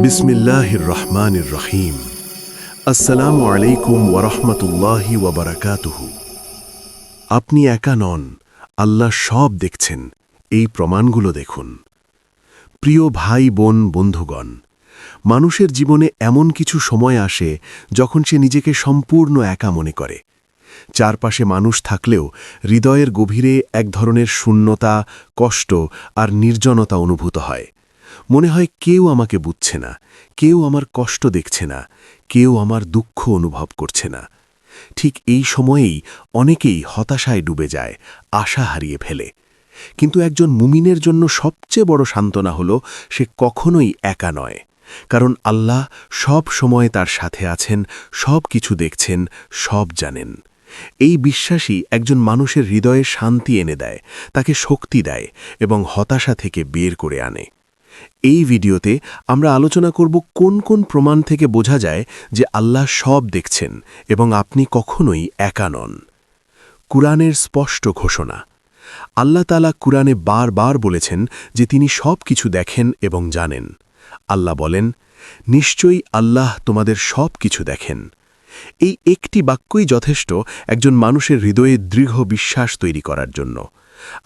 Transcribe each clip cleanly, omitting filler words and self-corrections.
বিসমিল্লাহির রহমানির রহিম। আসসালামু আলাইকুম ওয়ারহমতুল্লাহি ওয়াবারাকাতুহু। আপনি একা নন, আল্লাহ সব দেখছেন, এই প্রমাণগুলো দেখুন। প্রিয় ভাই বোন বন্ধুগণ, মানুষের জীবনে এমন কিছু সময় আসে যখন সে নিজেকে সম্পূর্ণ একা মনে করে। চারপাশে মানুষ থাকলেও হৃদয়ের গভীরে এক ধরনের শূন্যতা, কষ্ট আর নির্জনতা অনুভূত হয়। মনে হয় কেউ আমাকে বুঝছে না, কেউ আমার কষ্ট দেখছে না, কেউ আমার দুঃখ অনুভব করছে না। ঠিক এই সময়েই অনেকেই হতাশায় ডুবে যায়, আশা হারিয়ে ফেলে। কিন্তু একজন মুমিনের জন্য সবচেয়ে বড় সান্ত্বনা হল সে কখনোই একা নয়, কারণ আল্লাহ সব সময় তার সাথে আছেন, সব কিছু দেখছেন, সব জানেন। এই বিশ্বাসই একজন মানুষের হৃদয়ে শান্তি এনে দেয়, তাকে শক্তি দেয় এবং হতাশা থেকে বের করে আনে। এই ভিডিওতে আমরা আলোচনা করব কোন কোন প্রমাণ থেকে বোঝা যায় যে আল্লাহ সব দেখছেন এবং আপনি কখনোই একা নন। কুরআনের স্পষ্ট ঘোষণা। আল্লাহ তাআলা কুরআনে বারবার বলেছেন যে তিনি সব কিছু দেখেন এবং জানেন। আল্লাহ বলেন, নিশ্চয়ই আল্লাহ তোমাদের সব কিছু দেখেন। এই একটি বাক্যই যথেষ্ট একজন মানুষের হৃদয়ে দৃঢ় বিশ্বাস তৈরি করার জন্য।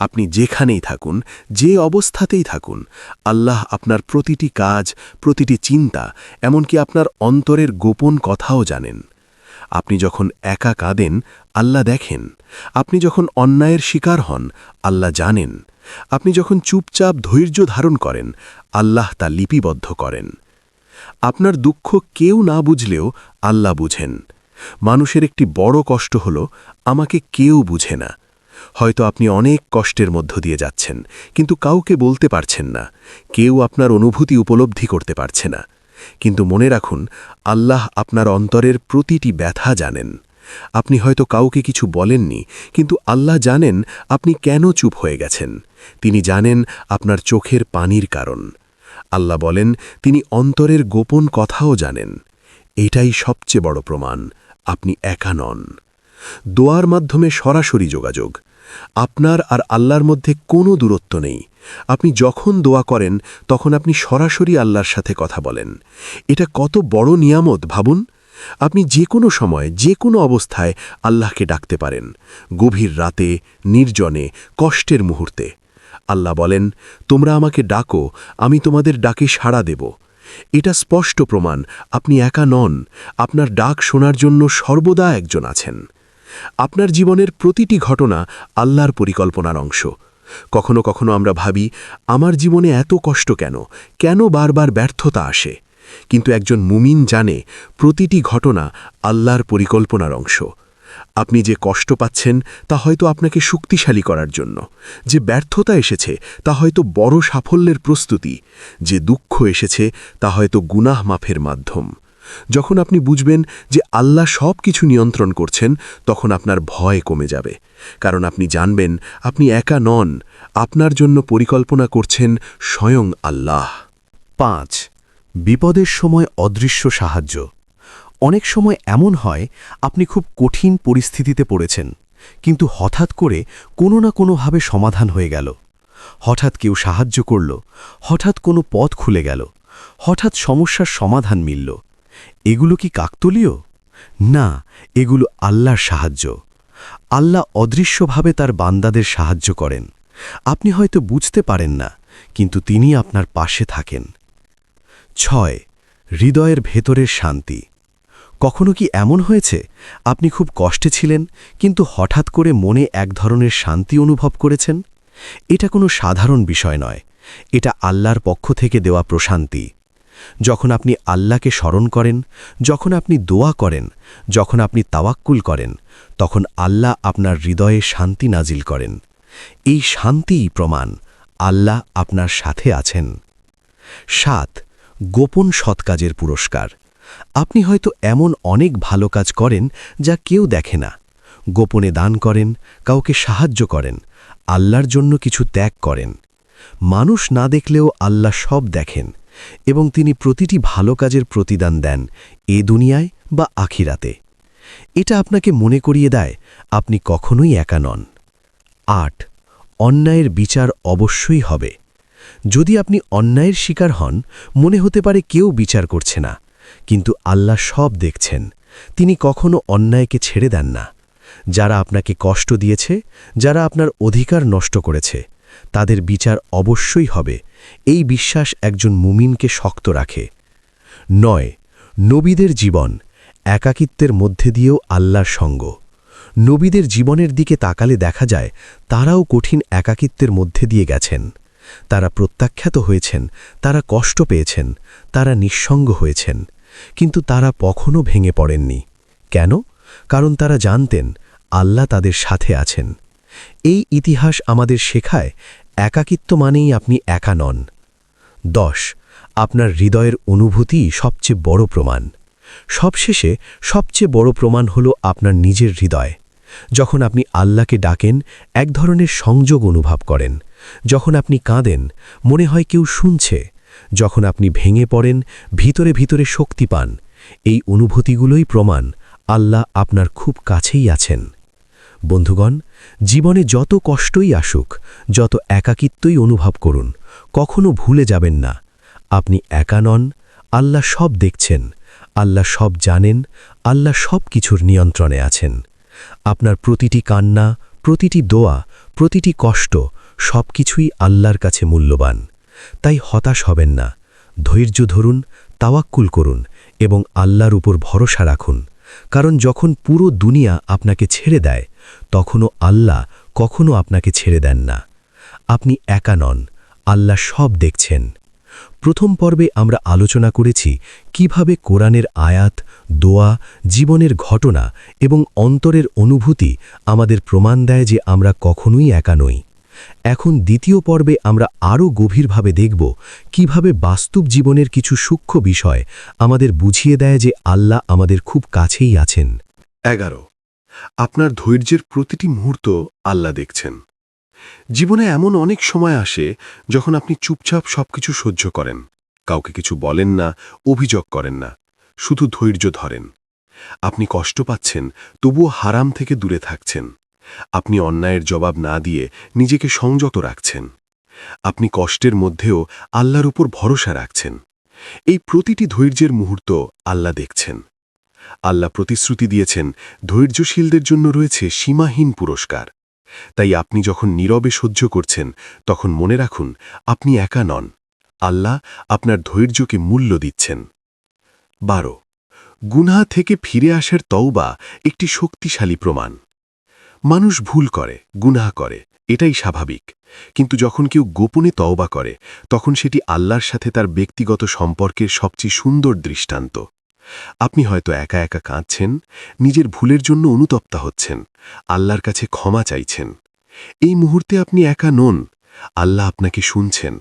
আপনি যেখানেই থাকুন, যে অবস্থাতেই থাকুন, আল্লাহ আপনার প্রতিটি কাজ, প্রতিটি চিন্তা, এমনকি আপনার অন্তরের গোপন কথাও জানেন। আপনি যখন একা কাঁদেন, আল্লাহ দেখেন। আপনি যখন অন্যায়ের শিকার হন, আল্লাহ জানেন। আপনি যখন চুপচাপ ধৈর্য ধারণ করেন, আল্লাহ তা লিপিবদ্ধ করেন। আপনার দুঃখ কেউ না বুঝলেও আল্লাহ বুঝেন। মানুষের একটি বড় কষ্ট হল আমাকে কেউ বুঝে না। হয়তো আপনি অনেক কষ্টের মধ্য দিয়ে যাচ্ছেন, কিন্তু কাউকে বলতে পারছেন না। কেউ আপনার অনুভূতি উপলব্ধি করতে পারছে না। কিন্তু মনে রাখুন, আল্লাহ আপনার অন্তরের প্রতিটি ব্যথা জানেন। আপনি হয়তো কাউকে কিছু বলেননি, কিন্তু আল্লাহ জানেন আপনি কেন চুপ হয়ে গেছেন। তিনি জানেন আপনার চোখের পানির কারণ। আল্লাহ বলেন, তিনি অন্তরের গোপন কথাও জানেন। এটাই সবচেয়ে বড় প্রমাণ আপনি একা নন। দোয়ার মাধ্যমে সরাসরি যোগাযোগ। আপনার আর আল্লাহর মধ্যে কোনো দূরত্ব নেই। আপনি যখন দোয়া করেন তখন আপনি সরাসরি আল্লাহর সাথে কথা বলেন। এটা কত বড় নিয়ামত ভাবুন। আপনি যে কোনো সময়, যে কোনো অবস্থায় আল্লাহকে ডাকতে পারেন, গভীর রাতে, নির্জনে, কষ্টের মুহূর্তে। আল্লাহ বলেন, তোমরা আমাকে ডাকো, আমি তোমাদের ডাকে সাড়া দেব। এটা স্পষ্ট প্রমাণ আপনি একা নন। আপনার ডাক শোনার জন্য সর্বদা একজন আছেন। আপনার জীবনের প্রতিটি ঘটনা আল্লাহর পরিকল্পনার অংশ। কখনো কখনো আমরা ভাবি, আমার জীবনে এত কষ্ট কেন, কেন বারবার ব্যর্থতা আসে? কিন্তু একজন মুমিন জানে প্রতিটি ঘটনা আল্লাহর পরিকল্পনার অংশ। আপনি যে কষ্ট পাচ্ছেন তা হয়তো আপনাকে শক্তিশালী করার জন্য। যে ব্যর্থতা এসেছে তা হয়তো বড় সাফল্যের প্রস্তুতি। যে দুঃখ এসেছে তা হয়তো গুনাহ মাফের মাধ্যম। যখন আপনি বুঝবেন যে আল্লাহ সব কিছু নিয়ন্ত্রণ করছেন, তখন আপনার ভয় কমে যাবে। কারণ আপনি জানবেন আপনি একা নন, আপনার জন্য পরিকল্পনা করছেন স্বয়ং আল্লাহ। 5. বিপদের সময় অদৃশ্য সাহায্য। অনেক সময় এমন হয় আপনি খুব কঠিন পরিস্থিতিতে পড়েছেন, কিন্তু হঠাৎ করে কোনো না কোনোভাবে সমাধান হয়ে গেল। হঠাৎ কেউ সাহায্য করল, হঠাৎ কোনো পথ খুলে গেল, হঠাৎ সমস্যার সমাধান মিলল। এগুলো কি কাকতালীয়? না, এগুলো আল্লাহর সাহায্য। আল্লাহ অদৃশ্যভাবে তার বান্দাদের সাহায্য করেন। আপনি হয়তো বুঝতে পারেন না, কিন্তু তিনি আপনার পাশে থাকেন। 6. হৃদয়ের ভেতরের শান্তি। কখনো কি এমন হয়েছে আপনি খুব কষ্টে ছিলেন, কিন্তু হঠাৎ করে মনে এক ধরনের শান্তি অনুভব করেছেন? এটা কোনো সাধারণ বিষয় নয়, এটা আল্লাহর পক্ষ থেকে দেওয়া প্রশান্তি। যখন আপনি আল্লাহকে স্মরণ করেন, যখন আপনি দোয়া করেন, যখন আপনি তাওয়াক্কুল করেন, তখন আল্লাহ আপনার হৃদয়ে শান্তি নাজিল করেন। এই শান্তিই প্রমাণ আল্লাহ আপনার সাথে আছেন। 7. গোপন সৎকাজের পুরস্কার। আপনি হয়তো এমন অনেক ভালো কাজ করেন যা কেউ দেখে না। গোপনে দান করেন, কাউকে সাহায্য করেন, আল্লাহর জন্য কিছু ত্যাগ করেন। মানুষ না দেখলেও আল্লাহ সব দেখেন এবং তিনি প্রতিটি ভালো কাজের প্রতিদান দেন, এ দুনিয়ায় বা আখিরাতে। এটা আপনাকে মনে করিয়ে দেয় আপনি কখনোই একা নন। 8. অন্যায়ের বিচার অবশ্যই হবে। যদি আপনি অন্যায়ের শিকার হন, মনে হতে পারে কেউ বিচার করছে না, কিন্তু আল্লাহ সব দেখছেন। তিনি কখনো অন্যায়কে ছেড়ে দেন না। যারা আপনাকে কষ্ট দিয়েছে, যারা আপনার অধিকার নষ্ট করেছে, তাদের বিচার অবশ্যই হবে। এই বিশ্বাস একজন মুমিনকে শক্ত রাখে। 9. নবীদের জীবন, একাকিত্বের মধ্যে দিয়েও আল্লাহর সঙ্গ। নবীদের জীবনের দিকে তাকালে দেখা যায় তারাও কঠিন একাকিত্বের মধ্যে দিয়ে গেছেন। তারা প্রত্যাখ্যাত হয়েছেন, তারা কষ্ট পেয়েছেন, তারা নিঃসঙ্গ হয়েছেন, কিন্তু তারা কখনো ভেঙে পড়েননি। কেন? কারণ তারা জানতেন আল্লাহ তাদের সাথে আছেন। এই ইতিহাস আমাদের শেখায় একাকিত্ব মানেই আপনি একা নন। 10. আপনার হৃদয়ের অনুভূতিই সবচেয়ে বড় প্রমাণ। সবশেষে সবচেয়ে বড় প্রমাণ হল আপনার নিজের হৃদয়। যখন আপনি আল্লাহকে ডাকেন, এক ধরনের সংযোগ অনুভব করেন। যখন আপনি কাঁদেন, মনে হয় কেউ শুনছে। যখন আপনি ভেঙে পড়েন, ভিতরে ভিতরে শক্তি পান। এই অনুভূতিগুলোই প্রমাণ আল্লাহ আপনার খুব কাছেই আছেন। বন্ধুগণ, জীবনে যত কষ্টই আসুক, যত একাকিত্বই অনুভব করুন, কখনো ভুলে যাবেন না আপনি একা নন। আল্লাহ সব দেখছেন, আল্লাহ সব জানেন, আল্লাহ সব কিছুর নিয়ন্ত্রণে আছেন। আপনার প্রতিটি কান্না, প্রতিটি দোয়া, প্রতিটি কষ্ট, সব কিছুই আল্লাহর কাছে মূল্যবান। তাই হতাশ হবেন না, ধৈর্য ধরুন, তাওয়াক্কুল করুন এবং আল্লাহর উপর ভরসা রাখুন। কারণ যখন পুরো দুনিয়া আপনাকে ছেড়ে দেয়, তখনও আল্লাহ কখনো আপনাকে ছেড়ে দেন না। আপনি একা নন, আল্লাহ সব দেখছেন। প্রথম পর্বে আমরা আলোচনা করেছি কিভাবে কোরআনের আয়াত, দোয়া, জীবনের ঘটনা এবং অন্তরের অনুভূতি আমাদের প্রমাণ দেয় যে আমরা কখনোই একা নই। এখন দ্বিতীয় পর্বে আমরা আরও গভীরভাবে দেখব কিভাবে বাস্তব জীবনের কিছু সূক্ষ্ম বিষয় আমাদের বুঝিয়ে দেয় যে আল্লাহ আমাদের খুব কাছেই আছেন। 11. আপনার ধৈর্যের প্রতিটি মুহূর্ত আল্লাহ দেখছেন। জীবনে এমন অনেক সময় আসে যখন আপনি চুপচাপ সবকিছু সহ্য করেন, কাউকে কিছু বলেন না, অভিযোগ করেন না, শুধু ধৈর্য ধরেন। আপনি কষ্ট পাচ্ছেন, তবুও হারাম থেকে দূরে থাকছেন। আপনি অন্যায়ের জবাব না দিয়ে নিজেকে সংযত রাখছেন। আপনি কষ্টের মধ্যেও আল্লাহর উপর ভরসা রাখছেন। এই প্রতিটি ধৈর্যের মুহূর্ত আল্লাহ দেখছেন। আল্লাহ প্রতিশ্রুতি দিয়েছেন, ধৈর্যশীলদের জন্য রয়েছে সীমাহীন পুরস্কার। তাই আপনি যখন নীরবে সহ্য করছেন, তখন মনে রাখুন আপনি একা নন। আল্লাহ আপনার ধৈর্যকে মূল্য দিচ্ছেন। 12. গুনাহ থেকে ফিরে আসার তওবা একটি শক্তিশালী প্রমাণ। মানুষ ভুল করে, গুনাহ করে, এটাই স্বাভাবিক। কিন্তু যখন কেউ গোপনে তওবা করে, তখন সেটি আল্লাহর সাথে তার ব্যক্তিগত সম্পর্কের সবচেয়ে সুন্দর দৃষ্টান্ত। আপনি হয়তো একা একা কাঁদছেন, নিজের ভুলের জন্য অনুতপ্তা হচ্ছেন, আল্লাহর কাছে ক্ষমা চাইছেন। এই মুহূর্তে আপনি একা নন, আল্লাহ আপনাকে শুনছেন।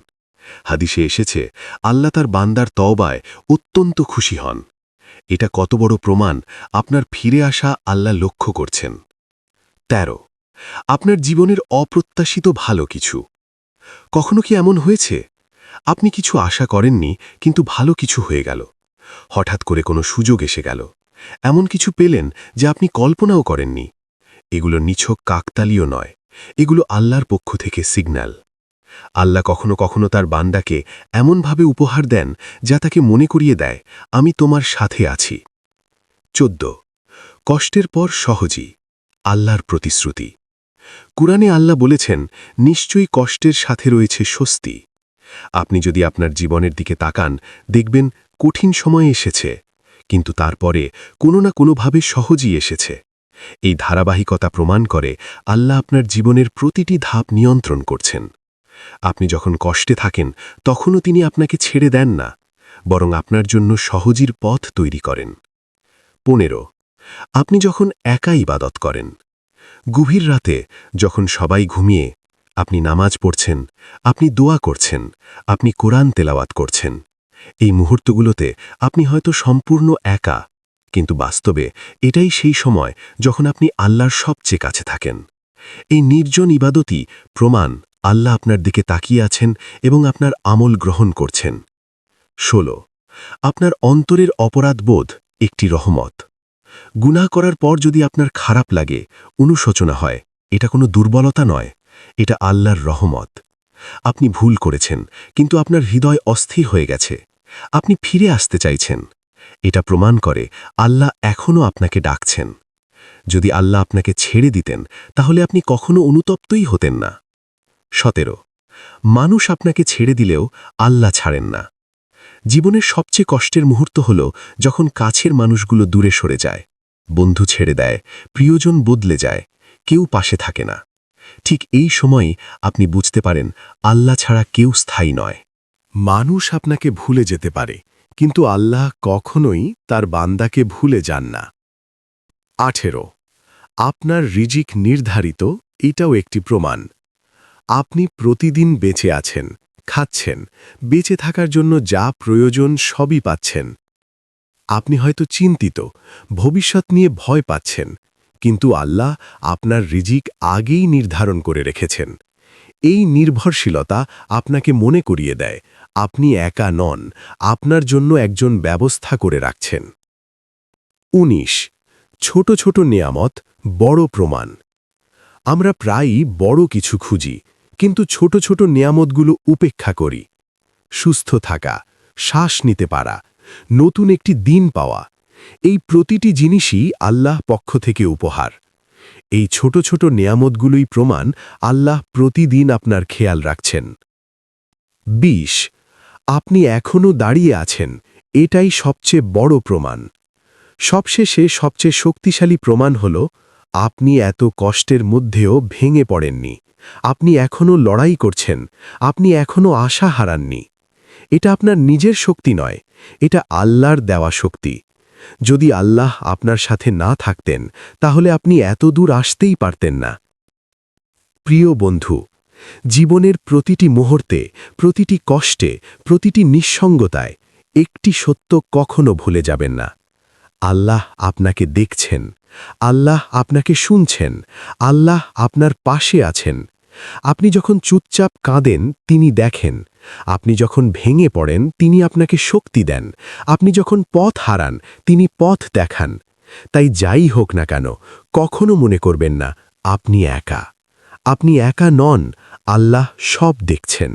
হাদিসে এসেছে, আল্লাহ তার বান্দার তওবায় অত্যন্ত খুশি হন। এটা কত বড় প্রমাণ আপনার ফিরে আসা আল্লাহ লক্ষ্য করছেন। 13. আপনার জীবনের অপ্রত্যাশিত ভালো কিছু। কখনো কি এমন হয়েছে আপনি কিছু আশা করেননি, কিন্তু ভালো কিছু হয়ে গেল? হঠাৎ করে কোনো সুযোগ এসে গেল, এমন কিছু পেলেন যা আপনি কল্পনাও করেননি। এগুলো নিছক কাকতালীয় নয়, এগুলো আল্লাহর পক্ষ থেকে সিগন্যাল। আল্লাহ কখনো কখনো তার বান্দাকে এমনভাবে উপহার দেন যা তাকে মনে করিয়ে দেয়, আমি তোমার সাথে আছি। 14. কষ্টের পর সহজই আল্লাহর প্রতিশ্রুতি। কুরআনে আল্লাহ বলেছেন, নিশ্চয়ই কষ্টের সাথে রয়েছে স্বস্তি। আপনি যদি আপনার জীবনের দিকে তাকান, দেখবেন কঠিন সময় এসেছে, কিন্তু তারপরে কোনো না কোনোভাবে সহজই এসেছে। এই ধারাবাহিকতা প্রমাণ করে আল্লাহ আপনার জীবনের প্রতিটি ধাপ নিয়ন্ত্রণ করছেন। আপনি যখন কষ্টে থাকেন, তখনও তিনি আপনাকে ছেড়ে দেন না, বরং আপনার জন্য সহজের পথ তৈরি করেন। 15. আপনি যখন একা ইবাদত করেন। গভীর রাতে যখন সবাই ঘুমিয়ে আপনি নামাজ পড়ছেন, আপনি দোয়া করছেন, আপনি কোরআন তেলাওয়াত করছেন। এই মুহূর্তগুলোতে আপনি হয়তো সম্পূর্ণ একা, কিন্তু বাস্তবে এটাই সেই সময় যখন আপনি আল্লাহর সবচেয়ে কাছে থাকেন। এই নির্জন ইবাদতই প্রমাণ আল্লাহ আপনার দিকে তাকিয়ে আছেন এবং আপনার আমল গ্রহণ করছেন। 16. আপনার অন্তরের অপরাধবোধ একটি রহমত। গুনাহ করার পর যদি আপনার খারাপ লাগে, অনুশোচনা হয়, এটা কোনো দুর্বলতা নয়, এটা আল্লাহর রহমত। আপনি ভুল করেছেন, কিন্তু আপনার হৃদয় অস্থির হয়ে গেছে। আপনি ফিরে আসতে চাইছেন। এটা প্রমাণ করে আল্লাহ এখনও আপনাকে ডাকছেন। যদি আল্লাহ আপনাকে ছেড়ে দিতেন, তাহলে আপনি কখনো অনুতপ্তই হতেন না। 17 মানুষ আপনাকে ছেড়ে দিলেও আল্লাহ ছাড়েন না। জীবনের সবচেয়ে কষ্টের মুহূর্ত হল যখন কাছের মানুষগুলো দূরে সরে যায়, বন্ধু ছেড়ে দেয়, প্রিয়জন বদলে যায়, কেউ পাশে থাকে না। ঠিক এই সময়ই আপনি বুঝতে পারেন আল্লাহ ছাড়া কেউ স্থায়ী নয়। মানুষ আপনাকে ভুলে যেতে পারে, কিন্তু আল্লাহ কখনোই তার বান্দাকে ভুলে যান না। 18 আপনার রিজিক নির্ধারিত, এটাও একটি প্রমাণ। আপনি প্রতিদিন বেঁচে আছেন, খাচ্ছেন, বেঁচে থাকার জন্য যা প্রয়োজন সবই পাচ্ছেন। আপনি হয়তো চিন্তিত, ভবিষ্যৎ নিয়ে ভয় পাচ্ছেন, কিন্তু আল্লাহ আপনার রিজিক আগেই নির্ধারণ করে রেখেছেন। এই নির্ভরশীলতা আপনাকে মনে করিয়ে দেয় আপনি একা নন, আপনার জন্য একজন ব্যবস্থা করে রাখছেন। 19 ছোট ছোট নেয়ামত, বড় প্রমাণ। আমরা প্রায়ই বড় কিছু খুঁজি, কিন্তু ছোট ছোট নেয়ামতগুলো উপেক্ষা করি। সুস্থ থাকা, শ্বাস নিতে পারা, নতুন একটি দিন পাওয়া, এই প্রতিটি জিনিসই আল্লাহ পক্ষ থেকে উপহার। এই ছোট ছোট নেয়ামতগুলোই প্রমাণ আল্লাহ প্রতিদিন আপনার খেয়াল রাখছেন। 20 আপনি এখনও দাঁড়িয়ে আছেন, এটাই সবচেয়ে বড় প্রমাণ। সবশেষে সবচেয়ে শক্তিশালী প্রমাণ হল আপনি এত কষ্টের মধ্যেও ভেঙে পড়েননি। আপনি এখনও লড়াই করছেন, আপনি এখনও আশা হারাননি। এটা আপনার নিজের শক্তি নয়, এটা আল্লাহর দেওয়া শক্তি। যদি আল্লাহ আপনার সাথে না থাকতেন, তাহলে আপনি এত দূর আসতেই পারতেন না। প্রিয় বন্ধু, জীবনের প্রতিটি মুহূর্তে, প্রতিটি কষ্টে, প্রতিটি নিঃসঙ্গতায় একটি সত্য কখনো ভুলে যাবেন না। আল্লাহ আপনাকে দেখছেন, আল্লাহ আপনাকে শুনছেন, আল্লাহ আপনার পাশে আছেন। আপনি যখন চুপচাপ কাঁদেন, তিনি দেখেন। আপনি যখন ভেঙে পড়েন, তিনি আপনাকে শক্তি দেন। আপনি যখন পথ হারান, তিনি পথ দেখান। তাই যাই হোক না কেন, কখনো মনে করবেন না আপনি একা। আপনি একা নন, আল্লাহ সব দেখছেন।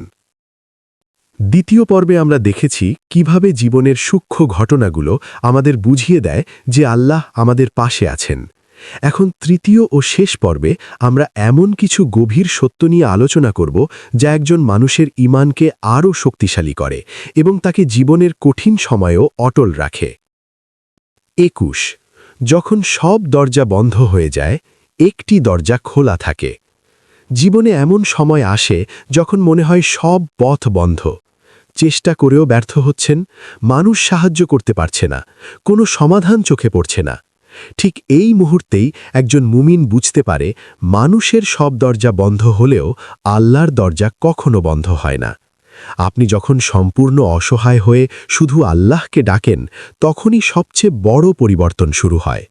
দ্বিতীয় পর্বে আমরা দেখেছি কিভাবে জীবনের সূক্ষ্ম ঘটনাগুলো আমাদের বুঝিয়ে দেয় যে আল্লাহ আমাদের পাশে আছেন। এখন তৃতীয় ও শেষ পর্বে আমরা এমন কিছু গভীর সত্য নিয়ে আলোচনা করব যা একজন মানুষের ঈমানকে আরও শক্তিশালী করে এবং তাকে জীবনের কঠিন সময়েও অটল রাখে। 21 যখন সব দরজা বন্ধ হয়ে যায়, একটি দরজা খোলা থাকে। জীবনে এমন সময় আসে যখন মনে হয় সব পথ বন্ধ। চেষ্টা করেও ব্যর্থ হচ্ছেন, মানুষ সাহায্য করতে পারছে না, কোনো সমাধান চোখে পড়ছে না। ঠিক এই মুহূর্তেই একজন মুমিন বুঝতে পারে মানুষের সব দরজা বন্ধ হলেও আল্লাহর দরজা কখনো বন্ধ হয় না। আপনি যখন সম্পূর্ণ অসহায় হয়ে শুধু আল্লাহকে ডাকেন, তখনই সবচেয়ে বড় পরিবর্তন শুরু হয়।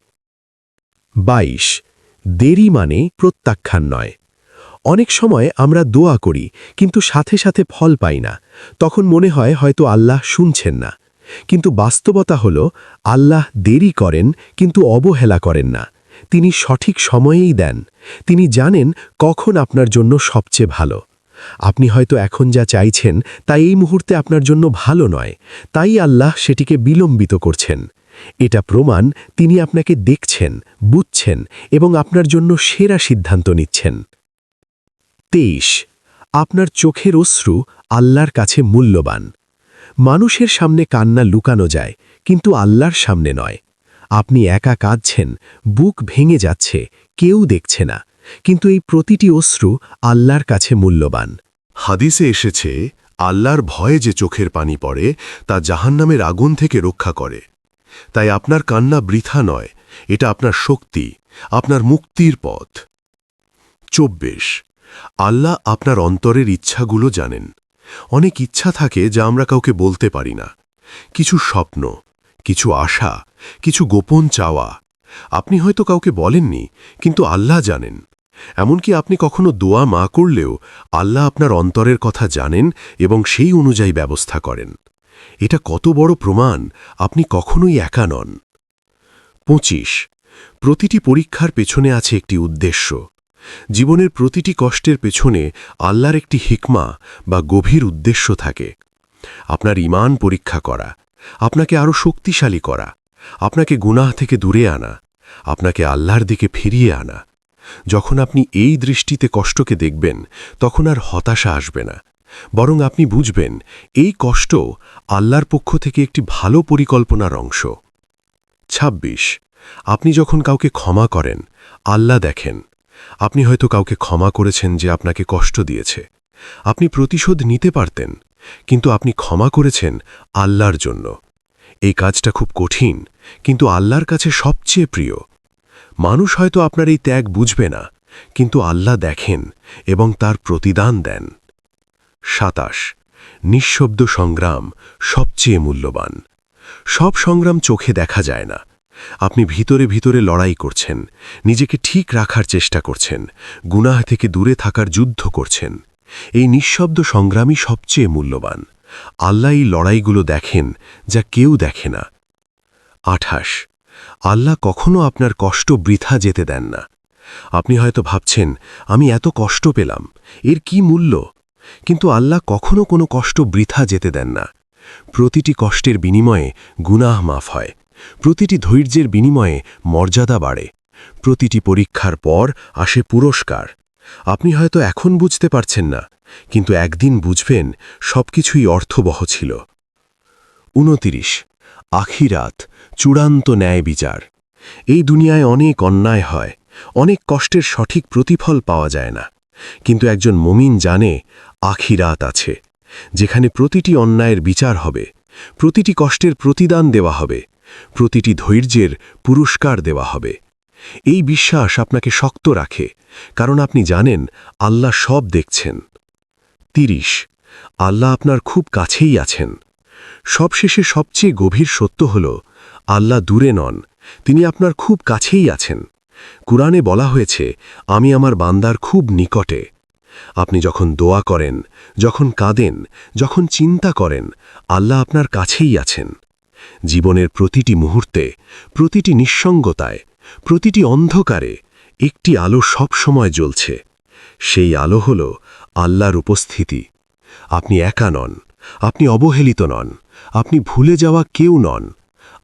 22 দেরি মানে প্রত্যাখ্যান নয়। অনেক সময় আমরা দোয়া করি, কিন্তু সাথে সাথে ফল পাই না। তখন মনে হয় হয়তো আল্লাহ শুনছেন না। কিন্তু বাস্তবতা হল আল্লাহ দেরি করেন, কিন্তু অবহেলা করেন না। তিনি সঠিক সময়েই দেন। তিনি জানেন কখন আপনার জন্য সবচেয়ে ভালো। আপনি হয়তো এখন যা চাইছেন তা এই মুহূর্তে আপনার জন্য ভালো নয়, তাই আল্লাহ সেটিকে বিলম্বিত করছেন। এটা প্রমাণ তিনি আপনাকে দেখছেন, বুঝছেন এবং আপনার জন্য সেরা সিদ্ধান্ত নিচ্ছেন। 23 আপনার চোখের অশ্রু আল্লাহর কাছে মূল্যবান। মানুষের সামনে কান্না লুকানো যায়, কিন্তু আল্লাহর সামনে নয়। আপনি একা কাঁদছেন, বুক ভেঙে যাচ্ছে, কেউ দেখছে না, কিন্তু এই প্রতিটি অশ্রু আল্লাহর কাছে মূল্যবান। হাদিসে এসেছে, আল্লাহর ভয়ে যে চোখের পানি পড়ে তা জাহান্নামের আগুন থেকে রক্ষা করে। তাই আপনার কান্না বৃথা নয়, এটা আপনার শক্তি, আপনার মুক্তির পথ। 24 আল্লাহ আপনার অন্তরের ইচ্ছাগুলো জানেন। অনেক ইচ্ছা থাকে যা আমরা কাউকে বলতে পারি না। কিছু স্বপ্ন, কিছু আশা, কিছু গোপন চাওয়া। আপনি হয়তো কাউকে বলেননি, কিন্তু আল্লাহ জানেন। এমনকি আপনি কখনো দোয়া মা করলেও আল্লাহ আপনার অন্তরের কথা জানেন এবং সেই অনুযায়ী ব্যবস্থা করেন। এটা কত বড় প্রমাণ আপনি কখনোই একা নন। 25 প্রতিটি পরীক্ষার পেছনে আছে একটি উদ্দেশ্য। জীবনের প্রতিটি কষ্টের পেছনে আল্লাহর একটি হিকমা বা গভীর উদ্দেশ্য থাকে। আপনার ঈমান পরীক্ষা করা, আপনাকে আরও শক্তিশালী করা, আপনাকে গুনাহ থেকে দূরে আনা, আপনাকে আল্লাহর দিকে ফিরিয়ে আনা। যখন আপনি এই দৃষ্টিতে কষ্টকে দেখবেন, তখন আর হতাশা আসবে না, বরং আপনি বুঝবেন এই কষ্ট আল্লাহর পক্ষ থেকে একটি ভালো পরিকল্পনার অংশ। ২৬ আপনি যখন কাউকে ক্ষমা করেন, আল্লাহ দেখেন। আপনি হয়তো কাউকে ক্ষমা করেছেন যে আপনাকে কষ্ট দিয়েছে। আপনি প্রতিশোধ নিতে পারতেন, কিন্তু আপনি ক্ষমা করেছেন আল্লাহর জন্য। এই কাজটা খুব কঠিন, কিন্তু আল্লাহর কাছে সবচেয়ে প্রিয়। মানুষ হয়তো আপনার এই ত্যাগ বুঝবে না, কিন্তু আল্লাহ দেখেন এবং তার প্রতিদান দেন। ২৭ নিঃশব্দ সংগ্রাম সবচেয়ে মূল্যবান। সব সংগ্রাম চোখে দেখা যায় না। আপনি ভিতরে ভিতরে লড়াই করছেন, নিজেকে ঠিক রাখার চেষ্টা করছেন, গুনাহ থেকে দূরে থাকার যুদ্ধ করছেন। এই নিঃশব্দ সংগ্রামই সবচেয়ে মূল্যবান। আল্লাহ এই লড়াইগুলো দেখেন, যা কেউ দেখে না। ২৮ আল্লাহ কখনো আপনার কষ্ট বৃথা যেতে দেন না। আপনি হয়তো ভাবছেন, আমি এত কষ্ট পেলাম, এর কি মূল্য? কিন্তু আল্লাহ কখনো কোনো কষ্ট বৃথা যেতে দেন না। প্রতিটি কষ্টের বিনিময়ে গুনাহ মাফ হয়, প্রতিটি ধৈর্যের বিনিময়ে মর্যাদা বাড়ে, প্রতিটি পরীক্ষার পর আসে পুরস্কার। আপনি হয়তো এখন বুঝতে পারছেন না, কিন্তু একদিন বুঝবেন সবকিছুই অর্থবহ ছিল। ২৯ আখিরাত চূড়ান্ত ন্যায় বিচার। এই দুনিয়ায় অনেক অন্যায় হয়, অনেক কষ্টের সঠিক প্রতিফল পাওয়া যায় না, কিন্তু একজন মুমিন জানে আখিরাত আছে, যেখানে প্রতিটি অন্যায়ের বিচার হবে, প্রতিটি কষ্টের প্রতিদান দেওয়া হবে, প্রতিটি ধৈর্যের পুরস্কার দেওয়া হবে। এই বিশ্বাস আপনাকে শক্ত রাখে, কারণ আপনি জানেন আল্লাহ সব দেখছেন। ৩০ আল্লাহ আপনার খুব কাছেই আছেন। সবশেষে সবচেয়ে গভীর সত্য হল, আল্লাহ দূরে নন, তিনি আপনার খুব কাছেই আছেন। কুরআনে বলা হয়েছে, আমি আমার বান্দার খুব নিকটে। আপনি যখন দোয়া করেন, যখন কাঁদেন, যখন চিন্তা করেন, আল্লাহ আপনার কাছেই আছেন। জীবনের প্রতিটি মুহূর্তে, প্রতিটি নিঃসঙ্গতায়, প্রতিটি অন্ধকারে একটি আলো সব সময় জ্বলছে। সেই আলো হল আল্লাহর উপস্থিতি। আপনি একা নন, আপনি অবহেলিত নন, আপনি ভুলে যাওয়া কেউ নন।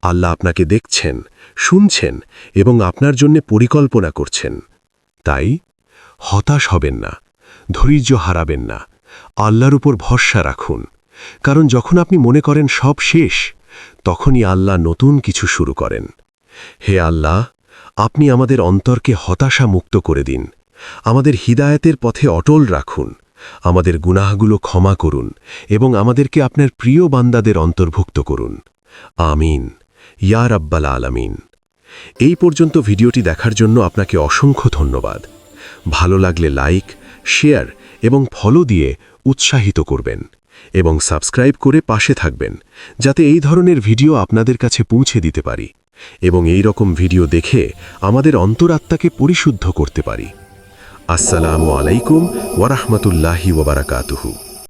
আল্লাহ আপনাকে দেখছেন, শুনছেন এবং আপনার জন্য পরিকল্পনা করছেন। তাই হতাশ হবেন না, ধৈর্য হারাবেন না, আল্লাহর উপর ভরসা রাখুন। কারণ যখন আপনি মনে করেন সব শেষ, তখনই আল্লাহ নতুন কিছু শুরু করেন। হে আল্লাহ, আপনি আমাদের অন্তরকে হতাশা মুক্ত করে দিন, আমাদের হিদায়াতের পথে অটল রাখুন, আমাদের গুনাহগুলো ক্ষমা করুন এবং আমাদেরকে আপনার প্রিয় বান্দাদের অন্তর্ভুক্ত করুন। আমিন ইয়া রাব্বাল আলামিন। এই পর্যন্ত ভিডিওটি দেখার জন্য আপনাকে অসংখ্য ধন্যবাদ। ভালো লাগলে লাইক, শেয়ার এবং ফলো দিয়ে উৎসাহিত করবেন এবং সাবস্ক্রাইব করে পাশে থাকবেন, যাতে এই ধরনের ভিডিও আপনাদের কাছে পৌঁছে দিতে পারি এবং এই রকম ভিডিও দেখে আমাদের অন্তরাত্মাকে পরিশুদ্ধ করতে পারি। আসসালামু আলাইকুম ওয়া রাহমাতুল্লাহি ওয়া বারাকাতুহু।